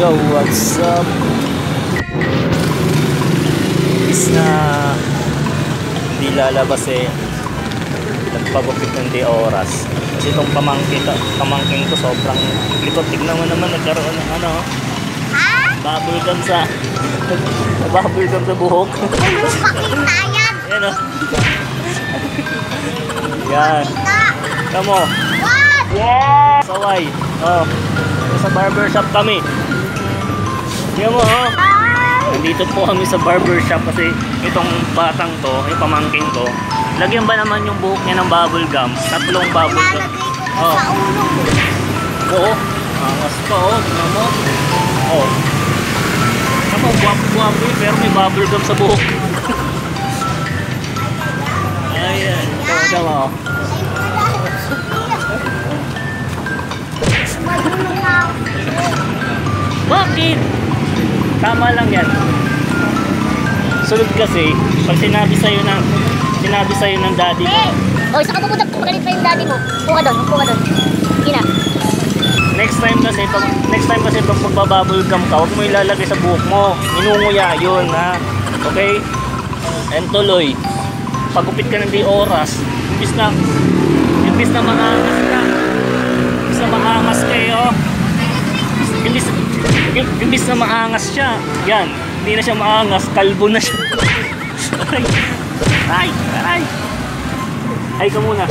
Yo, what's up? Is na hindi lalabas eh. Nagpagupit ng di oras. Kasi itong pamangkin ko sobrang likot. Tignan mo naman, nagkaroon ng ano, bubble gum sa buhok. Yan o. Yan. Kamo. Wow! Saway. Oh. Sa barbershop kami. Tingnan mo, oh. Nandito po kami sa barbershop kasi itong batang to, yung pamangkin ko, lagyan ba naman yung buhok niya ng bubble gum? 3 bubble gum. Oh. Oo. Angas pa, oh. Tingnan mo. Oh. Ako, guwapo yun, pero may bubble gum sa buhok. Ayan. Ito mo. Bakit? Tama lang yan. Sunod kasi, pag sinabi sa'yo ng daddy mo. Oh, isa ka pupunta, magalit pa yung daddy mo. Puka doon. Sige na. Next time kasi pag magbabubble gum ka, huwag mo ilalagay sa buhok mo. Inunguya yun, ha? Okay? And tuloy, pagupit ka ng di oras, imbis na maangas kayo. Imbis na maangas siya. Yan, hindi na siya maangas, kalbo na siya. Ay. Hay ka muna.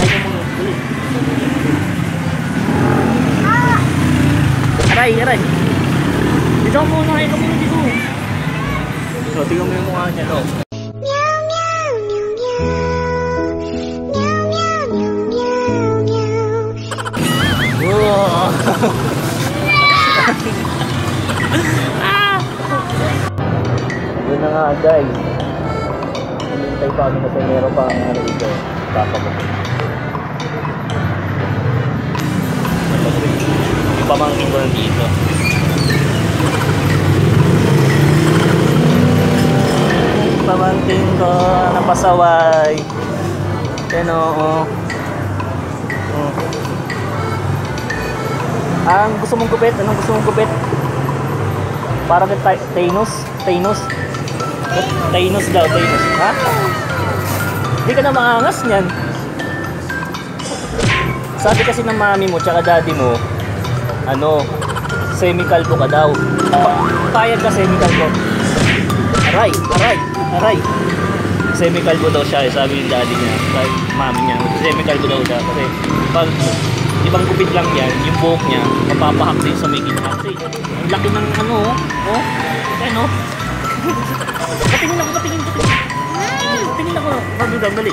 Dali. Aray. Dito ka muna dito. So, tingnan mo yung mukha niya, no? Yun na nga guys, hinintay pa kami kasi meron pa ang ano dito, papagupit. Yung pamangkin ko nandito. Pamangkin ko napasaway. Yan o. Ang gusto mong gupit? Anong gusto mong gupit? Para kay Thanos daw. Ha? Hindi ka na maangas niyan. Sabi kasi ng mami mo tsaka daddy mo, semi-kalbo ka daw. Payag ka semi-kalbo. Aray. Semi-kalbo daw siya, sabi ng daddy niya, sabi mami niya, semi-kalbo daw siya kasi pag ibang gupit lang yan, yung buhok niya mapapahak din sa may gitna. Kasi ang laki ng patingin ako. Pagdudang, dali.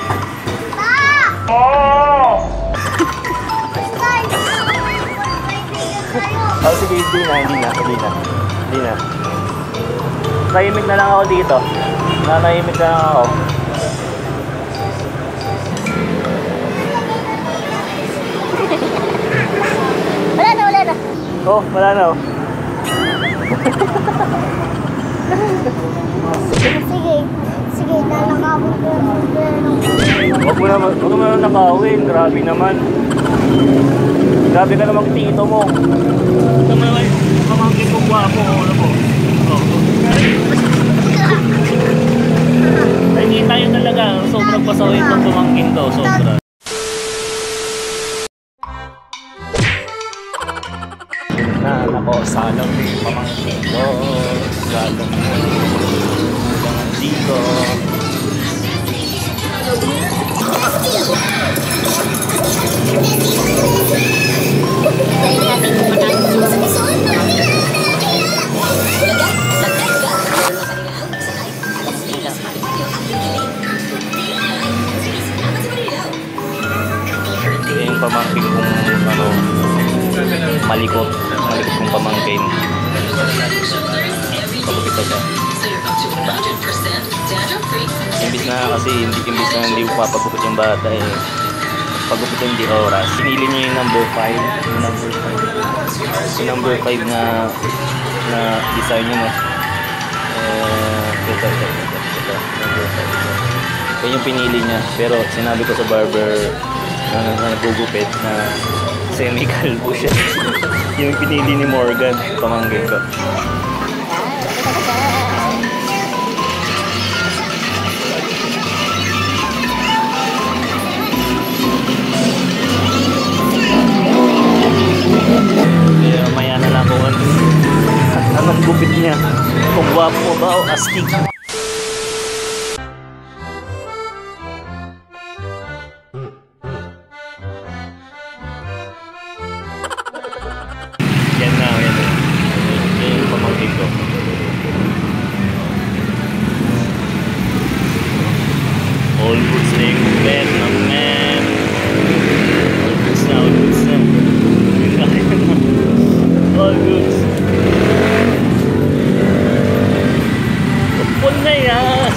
Sige, hindi na. Tahimik na lang ako dito. Nanahimik na lang ako. Wala na. Oh, wala na. Sige, lalakawin ko. Huwag mo naman nakawin. Grabe naman. Grabe ka naman tito mo. Ito mo naman, pamangkin ko guwapo. Ano po? Nakikita yun talaga. Sobrang pasawin itong pamangkin ko. Sobra. Nako, salang ni pamangkin ko. Salang dito. Yung pamangkin kong malikot kong pamangkin. Pagupit siya. Imbis na hindi papagupit yung bata eh. Pagupit yung di oras. Pinili niya yung number 5. Yung number 5 na design niya, no? Ito. Number 5. Yan yung pinili niya. Pero sinabi ko sa barber na nagugupit na Semi-kalbo siya. Yung pinili ni Morgan, pamangkin ko. Maya na lang kung anong gupit niya. Kung wapo ba o astig. Yan na. Yan yung pamangkin ko. All goods na yung Vietnam, man. All goods na. All goods. Upon na yan.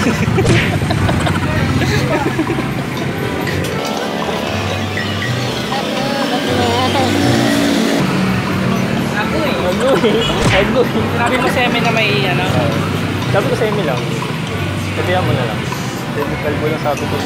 Agoy. Sabi mo semi na may ano? Sabi ko semi lang. Sabihan mo na lang. Kalbo lang sabi ko.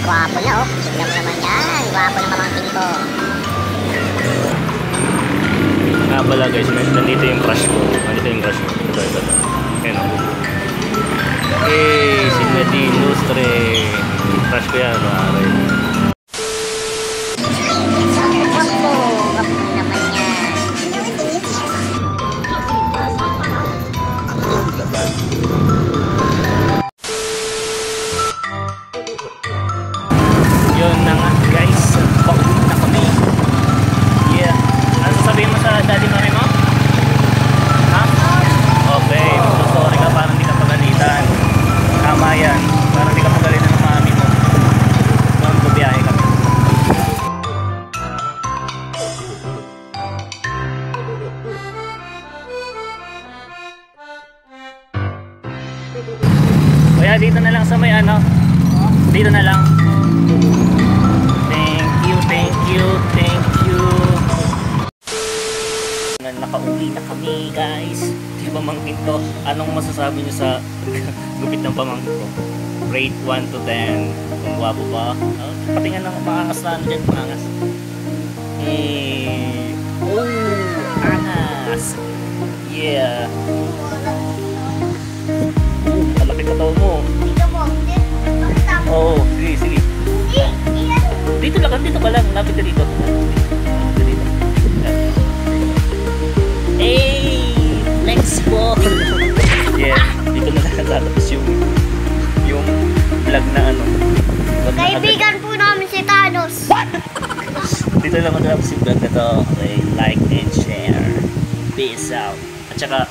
Gwapo na oh. Tignan mo naman yan. Gwapo ng pamangkin ko. Nga pala guys, nandito yung crush ko. Ito. Ayan o. Hey, si Nadine Lustre. Crush ko yan, maaari. Gwapo. Gwapo naman yan. Yun na nga guys, pauwi na kami. Yeah. Ano sasabihin mo sa daddy mami mo? Ha? Okay, sorry ka, parang di ka pagalitan. Tama yan, parang di ka pagalitan ng mami mo. Noon bubiyahe kami. Kaya dito na lang sa may ano. Dito na lang. Thank you. Nakauwi na kami guys. Di ba mangkin to? Anong masasabi niyo sa gupit ng pamangkin ko? Rate 1 to 10. Kung gwapo ba? Pati nga nang maangas na ano dyan. Maangas. Angas. Yeah. Malapit ka tao mo. Dito mo. Oo, sige. Dito ka lang, lapit ka dito. Hey, let's go. Yeah, dito na natatapos yung vlog na ano. Kaibigan po namin si Thanos. Dito lang matatapos yung vlog na to. Okay, like and share. Peace out. At saka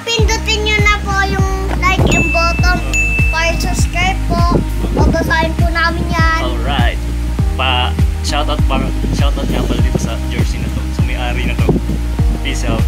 Pindutin nyo na po yung like and button para subscribe po. Babasahin po namin yan. alright. Shoutout nga pala dito sa jersey na to. Sa may-ari na to. Peace out.